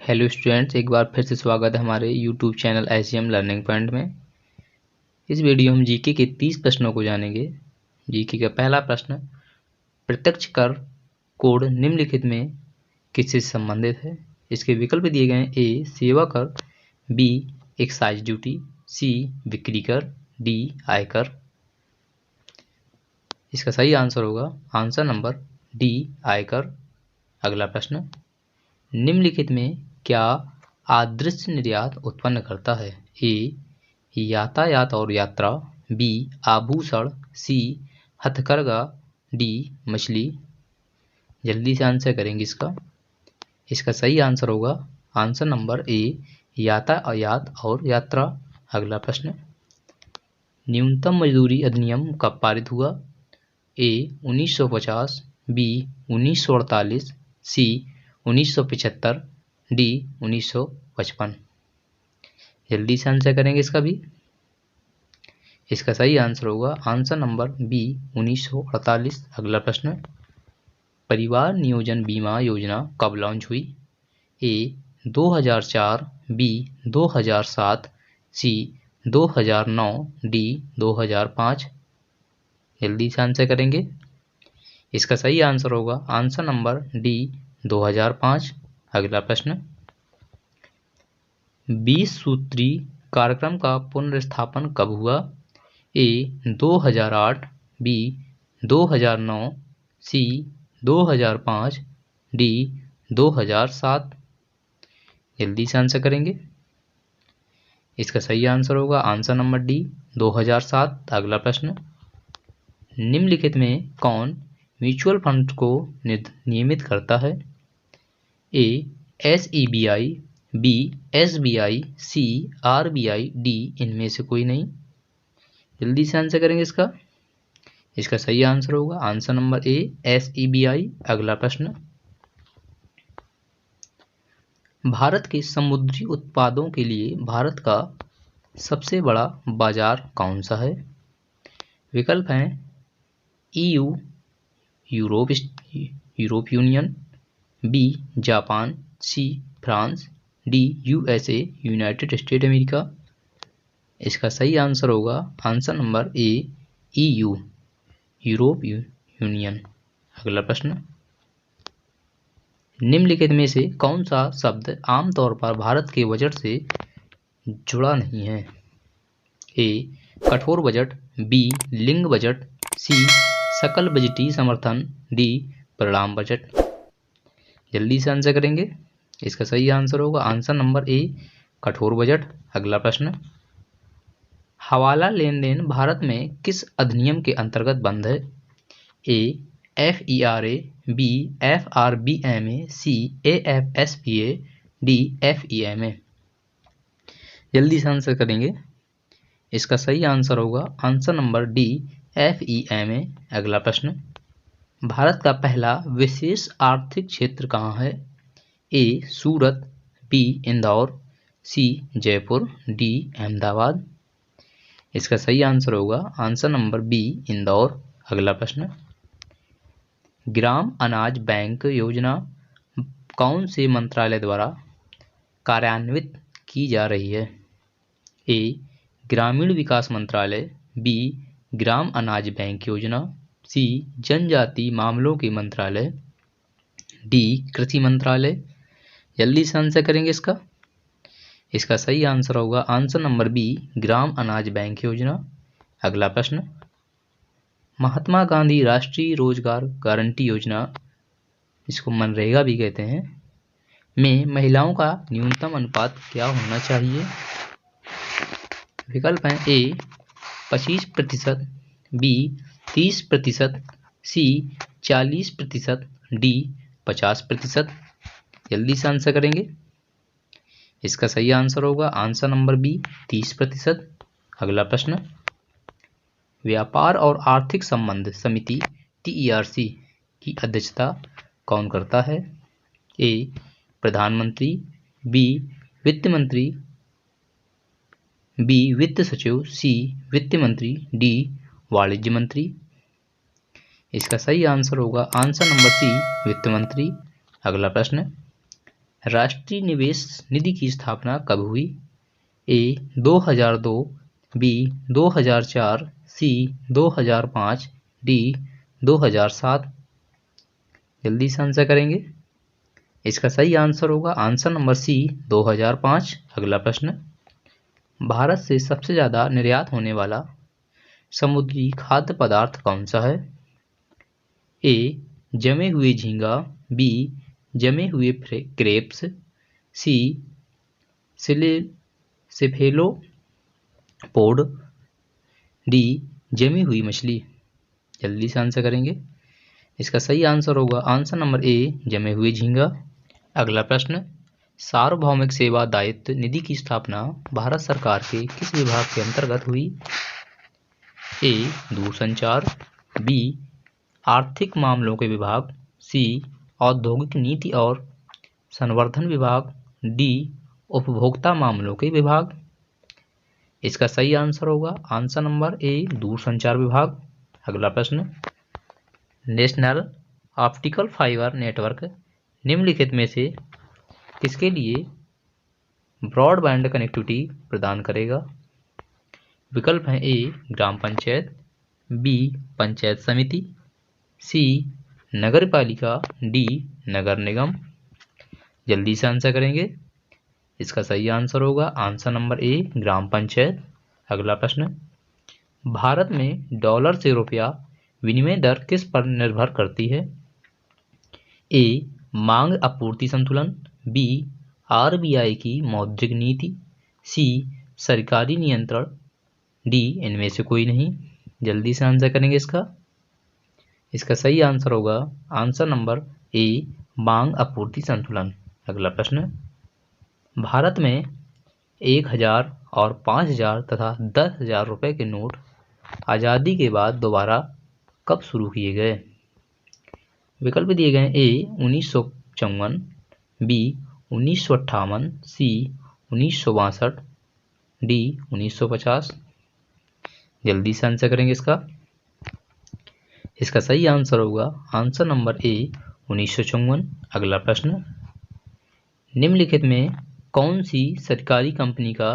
Hello students, एक बार फिर से स्वागत है हमारे YouTube channel SGM learning point में। इस वीडियो में जीके के 30 प्रश्नों को जानेंगे। जीके का पहला प्रश्न, प्रत्यक्ष कर कोड निम्नलिखित में किससे संबंधित है? इसके विकल्प दिए गए हैं। ए सेवा कर, बी एक्साइज ड्यूटी, सी बिक्री कर, डी आयकर। इसका सही आंसर होगा आंसर नंबर डी आयकर। अगला प्रश्न, निम्नलिखित में क्या अदृश्य निर्यात उत्पन्न करता है? ए यातायात और यात्रा, बी आभूषण, सी हथकरघा, डी मछली। जल्दी से आंसर करेंगे इसका सही आंसर होगा आंसर नंबर ए यातायात और यात्रा। अगला प्रश्न, न्यूनतम मजदूरी अधिनियम कब पारित हुआ? ए 1950, बी 1948, सी 1975, डी 1955। जल्दी से आंसर करेंगे इसका सही आंसर होगा आंसर नंबर बी 1948। अगला प्रश्न, परिवार नियोजन बीमा योजना कब लॉन्च हुई? ए 2004, बी 2007, सी 2009, डी 2005। जल्दी से आंसर करेंगे इसका सही आंसर होगा आंसर नंबर डी 2005। अगला प्रश्न, 20 सूत्री कार्यक्रम का पुनर्स्थापन कब हुआ? ए 2008, बी 2009, सी 2005, डी 2007। जल्दी से आंसर करेंगे इसका सही आंसर होगा आंसर नंबर डी 2007। अगला प्रश्न, निम्नलिखित में कौन म्यूचुअल फंड को नियमित करता है? ए SEBI, बी SBI, सी RBI, डी इनमें से कोई नहीं। जल्दी से आंसर करेंगे इसका सही आंसर होगा आंसर नंबर ए SEBI। अगला प्रश्न, भारत के समुद्री उत्पादों के लिए भारत का सबसे बड़ा बाजार कौन सा है? विकल्प हैं EU Europe union, B Japan, C France, D USA United State America. इसका सही आंसर होगा answer number A EU Europe union. अगला प्रश्न, निम्नलिखित में से कौन सा शब्द आमतौर पर भारत के बजट से जुड़ा नहीं है? ए कठोर बजट, बी लिंग बजट, सी सकल बजटीय समर्थन, डी परिणाम बजट। जल्दी से आंसर करेंगे इसका सही आंसर होगा आंसर नंबर ए कठोर बजट। अगला प्रश्न, हवाला लेन देन भारत में किस अधिनियम के अंतर्गत बंद है? ए FERA, बी FRBMA, सी AFSPA, डी FEMA। जल्दी से आंसर करेंगे इसका सही आंसर होगा आंसर नंबर डी FEMA। अगला प्रश्न, भारत का पहला विशेष आर्थिक क्षेत्र कहाँ है? ए सूरत, बी इंदौर, सी जयपुर, डी अहमदाबाद। इसका सही आंसर होगा आंसर नंबर बी इंदौर। अगला प्रश्न, ग्राम अनाज बैंक योजना कौन से मंत्रालय द्वारा कार्यान्वित की जा रही है? ए ग्रामीण विकास मंत्रालय, बी ग्राम अनाज बैंक योजना, सी जनजाति मामलों के मंत्रालय, डी कृषि मंत्रालय। जल्दी से आंसर करेंगे इसका सही आंसर होगा आंसर नंबर बी ग्राम अनाज बैंक योजना। अगला प्रश्न, महात्मा गांधी राष्ट्रीय रोजगार गारंटी योजना, इसको मनरेगा भी कहते हैं, में महिलाओं का न्यूनतम अनुपात क्या होना चाहिए? विकल्प हैं ए 25%, बी 30%, सी 40%, डी 50%। जल्दी से आंसर करेंगे इसका सही आंसर होगा आंसर नंबर बी 30%। अगला प्रश्न, व्यापार और आर्थिक संबंध समिति TERC की अध्यक्षता कौन करता है? ए प्रधानमंत्री, बी वित्त मंत्री, बी वित्त सचिव, सी वित्त मंत्री, डी वाणिज्य मंत्री। इसका सही आंसर होगा आंसर नंबर सी वित्त मंत्री। अगला प्रश्न, राष्ट्रीय निवेश निधि की स्थापना कब हुई? ए 2002, बी 2004, सी 2005, डी 2007। जल्दी से आंसर करेंगे। इसका सही आंसर होगा आंसर नंबर सी 2005। अगला प्रश्न, भारत से सबसे ज्यादा निर्यात होने वाला समुद्री खाद्य पदार्थ कौन सा है? ए जमे हुए झींगा, बी जमे हुए क्रेप्स, सी सेफेलोपोड, डी जमी हुई मछली। जल्दी से आंसर करेंगे। इसका सही आंसर होगा आंसर नंबर ए जमे हुए झींगा। अगला प्रश्न, सार्वभौमिक सेवा दायित्व निधि की स्थापना भारत सरकार के किस विभाग के अंतर्गत हुई? ए दूरसंचार, बी आर्थिक मामलों के विभाग, सी औद्योगिक नीति और संवर्धन विभाग, डी उपभोक्ता मामलों के विभाग। इसका सही आंसर होगा आंसर नंबर ए दूरसंचार विभाग। अगला प्रश्न, नेशनल ऑप्टिकल फाइबर नेटवर्क निम्नलिखित में से किसके लिए ब्रॉडबैंड कनेक्टिविटी प्रदान करेगा? विकल्प हैं ए ग्राम पंचायत, बी पंचायत समिति, सी नगर पालिका, डी नगर निगम। जल्दी से आंसर करेंगे। इसका सही आंसर होगा आंसर नंबर ए ग्राम पंचायत। अगला प्रश्न, भारत में डॉलर से रुपया विनिमय दर किस पर निर्भर करती है? ए मांग आपूर्ति संतुलन, बी आरबीआई की मौद्रिक नीति, सी सरकारी नियंत्रण, डी इनमें से कोई नहीं। जल्दी से आंसर करेंगे इसका सही आंसर होगा आंसर नंबर ए मांग आपूर्ति संतुलन। अगला प्रश्न, भारत में 1000 और 5000 तथा 10,000 रुपए के नोट आज़ादी के बाद दोबारा कब शुरू किए गए? विकल्प दिए गए ए 1954, बी 1958, सी 1962, डी 1950। जल्दी से आंसर करेंगे इसका सही आंसर होगा आंसर नंबर ए 1954। अगला प्रश्न, निम्नलिखित में कौन सी सरकारी कंपनी का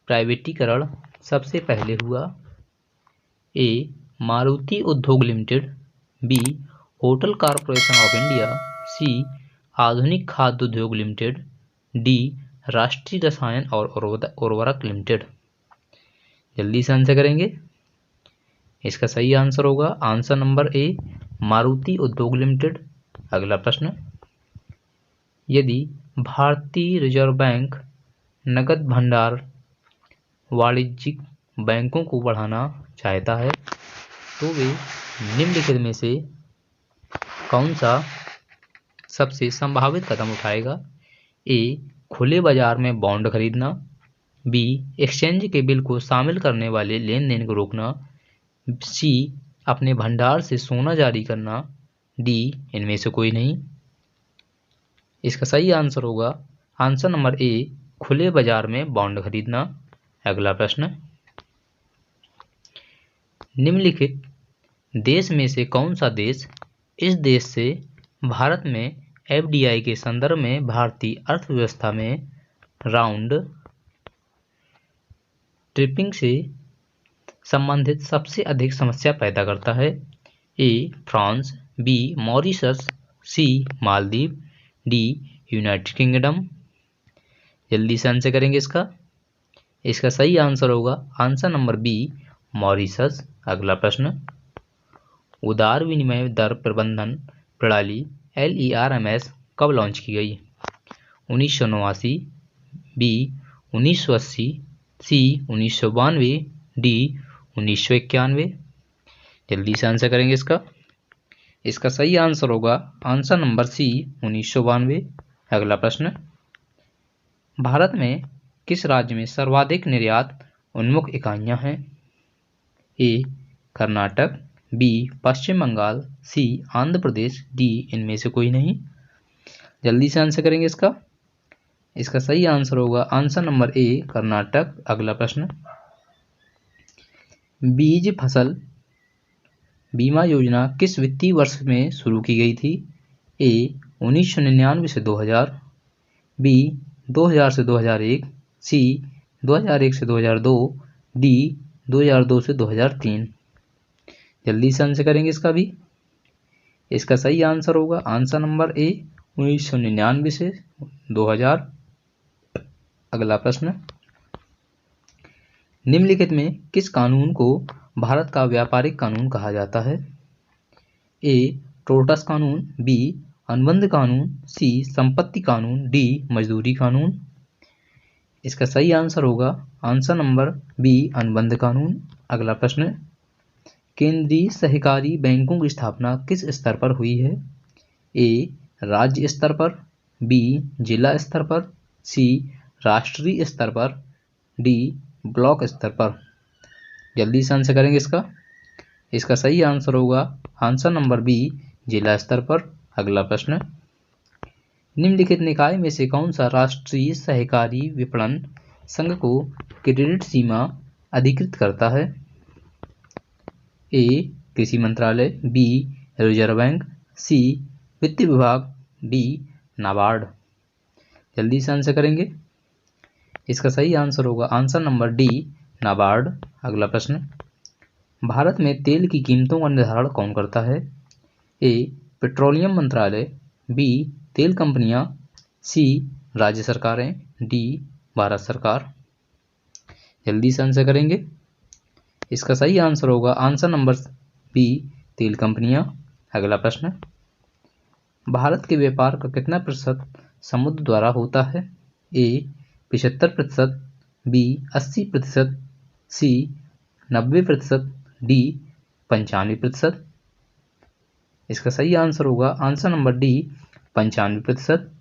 प्राइवेटीकरण सबसे पहले हुआ? A Maruti Udyog limited, B hotel corporation of India, C Aadhunik Khadya उद्योग लिमिटेड, डी राष्ट्रीय रसायन और उर्वरक लिमिटेड। जल्दी से आंसर करेंगे। इसका सही आंसर होगा आंसर नंबर ए मारुति उद्योग लिमिटेड। अगला प्रश्न, यदि भारतीय रिजर्व बैंक नकद भंडार वाणिज्यिक बैंकों को बढ़ाना चाहता है तो वे निम्नलिखित में से कौन सा सबसे संभावित कदम उठाएगा? ए खुले बाजार में बॉन्ड खरीदना, बी एक्सचेंज के बिल को शामिल करने वाले लेन देन को रोकना, सी अपने भंडार से सोना जारी करना, डी इनमें से कोई नहीं। इसका सही आंसर होगा आंसर नंबर ए खुले बाजार में बॉन्ड खरीदना। अगला प्रश्न, निम्नलिखित देश में से कौन सा देश इस देश से भारत में एफडीआई के संदर्भ में भारतीय अर्थव्यवस्था में राउंड ट्रिपिंग से संबंधित सबसे अधिक समस्या पैदा करता है? A France, B Mauritius, C Maldives, D United Kingdom. जल्दी से आंसर करेंगे इसका सही आंसर होगा आंसर नंबर बी मॉरिशस। अगला प्रश्न, उदार विनिमय दर प्रबंधन प्रणाली LERMS कब लॉन्च की गई? 1989, बी 1980, सी 1992, डी 1991। जल्दी से आंसर करेंगे इसका सही आंसर होगा आंसर नंबर सी 1992। अगला प्रश्न, भारत में किस राज्य में सर्वाधिक निर्यात उन्मुख इकाइयां हैं? ए कर्नाटक, बी पश्चिम बंगाल, सी आंध्र प्रदेश, डी इनमें से कोई नहीं। जल्दी से आंसर करेंगे इसका सही आंसर होगा आंसर नंबर ए कर्नाटक। अगला प्रश्न, बीज फसल बीमा योजना किस वित्तीय वर्ष में शुरू की गई थी? ए 1999 से 2000, बी 2000 से 2001, सी 2001 से 2002, डी 2002 से 2003। जल्दी से आंसर करेंगे इसका भी। इसका सही आंसर होगा आंसर नंबर ए 1999 से 2000। अगला प्रश्न, निम्नलिखित में किस कानून को भारत का व्यापारिक कानून कहा जाता है? ए टोर्टस कानून, बी अनुबंध कानून, सी संपत्ति कानून, डी मजदूरी कानून। इसका सही आंसर होगा आंसर नंबर बी अनुबंध कानून। अगला प्रश्न, केंद्रीय सहकारी बैंकों की स्थापना किस स्तर पर हुई है? ए राज्य स्तर पर, बी जिला स्तर पर, सी राष्ट्रीय स्तर पर, डी ब्लॉक स्तर पर। जल्दी से आंसर करेंगे इसका। इसका सही आंसर होगा आंसर नंबर बी जिला स्तर पर। अगला प्रश्न, निम्नलिखित निकाय में से कौन सा राष्ट्रीय सहकारी विपणन संघ को क्रेडिट सीमा अधिकृत करता है? ए कृषि मंत्रालय, बी रिजर्व बैंक, सी वित्त विभाग, डी नाबार्ड। जल्दी से आंसर करेंगे। इसका सही आंसर होगा आंसर नंबर डी नाबार्ड। अगला प्रश्न, भारत में तेल की कीमतों का निर्धारण कौन करता है? ए पेट्रोलियम मंत्रालय, बी तेल कंपनियां, सी राज्य सरकारें, डी भारत सरकार। जल्दी से आंसर करेंगे। इसका सही आंसर होगा आंसर नंबर बी तेल कंपनियां। अगला प्रश्न, भारत के व्यापार का कितना प्रतिशत समुद्र द्वारा होता है? ए 75%, बी 80%, सी 90%, डी 95%। इसका सही आंसर होगा आंसर नंबर डी 95%।